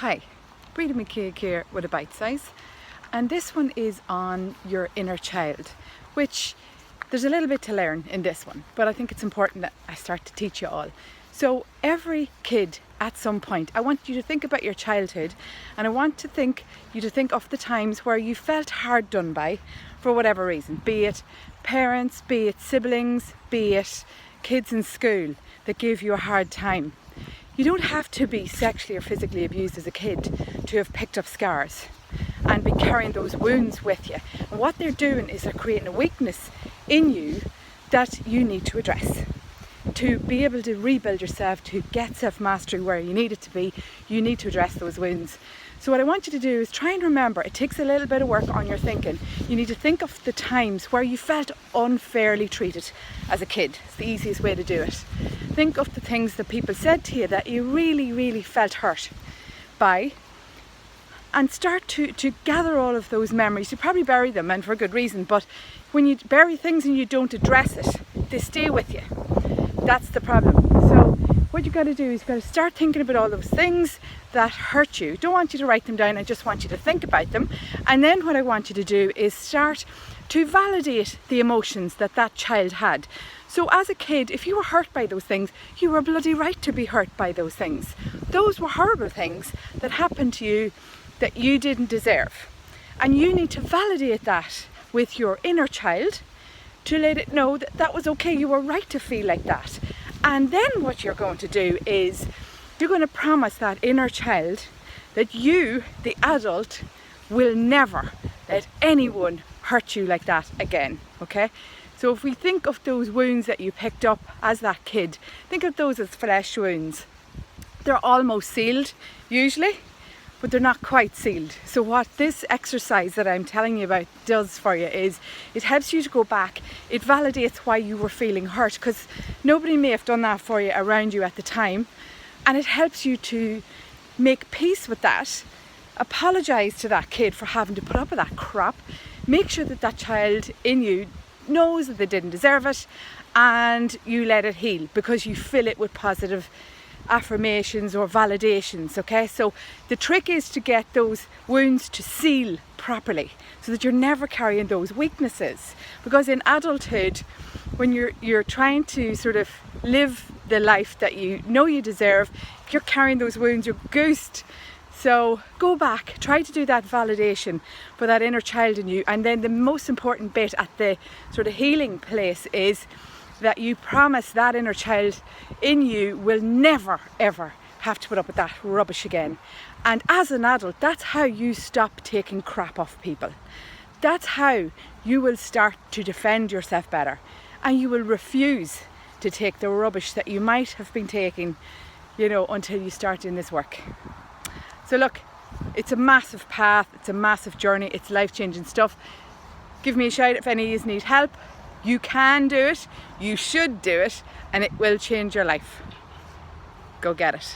Hi, Breda McKeag here with a bite size, and this one is on your inner child, which there's a little bit to learn in this one, but I think it's important that I start to teach you all. So every kid at some point, I want you to think about your childhood, and I want you to think of the times where you felt hard done by for whatever reason, be it parents, be it siblings, be it kids in school that gave you a hard time. You don't have to be sexually or physically abused as a kid to have picked up scars and be carrying those wounds with you. And what they're doing is they're creating a weakness in you that you need to address. To be able to rebuild yourself, to get self-mastery where you need it to be, you need to address those wounds. So what I want you to do is try and remember, it takes a little bit of work on your thinking. You need to think of the times where you felt unfairly treated as a kid. It's the easiest way to do it. Think of the things that people said to you that you really felt hurt by, and start to gather all of those memories. You probably bury them, and for a good reason, but when you bury things and you don't address it, they stay with you. That's the problem. So what you've got to do is you've got to start thinking about all those things that hurt you. Don't want you to write them down, I just want you to think about them. And then what I want you to do is start to validate the emotions that that child had. So as a kid, if you were hurt by those things, you were bloody right to be hurt by those things. Those were horrible things that happened to you that you didn't deserve. And you need to validate that with your inner child to let it know that that was okay, you were right to feel like that. And then what you're going to do is you're going to promise that inner child that you, the adult, will never let anyone hurt you like that again, okay? So if we think of those wounds that you picked up as that kid, think of those as flesh wounds. They're almost sealed, usually, but they're not quite sealed. So what this exercise that I'm telling you about does for you is it helps you to go back. It validates why you were feeling hurt, because nobody may have done that for you around you at the time. And it helps you to make peace with that, apologise to that kid for having to put up with that crap, make sure that that child in you knows that they didn't deserve it, and you let it heal because you fill it with positive affirmations or validations, okay? So the trick is to get those wounds to seal properly so that you're never carrying those weaknesses, because in adulthood, when you're trying to sort of live the life that you know you deserve, if you're carrying those wounds, you're goosed. So go back, try to do that validation for that inner child in you, and then the most important bit at the sort of healing place is that you promise that inner child in you will never ever have to put up with that rubbish again. And as an adult, that's how you stop taking crap off people. That's how you will start to defend yourself better, and you will refuse to take the rubbish that you might have been taking, you know, until you start doing this work. So look, it's a massive path, it's a massive journey, it's life-changing stuff. Give me a shout if any of you need help. You can do it, you should do it, and it will change your life. Go get it.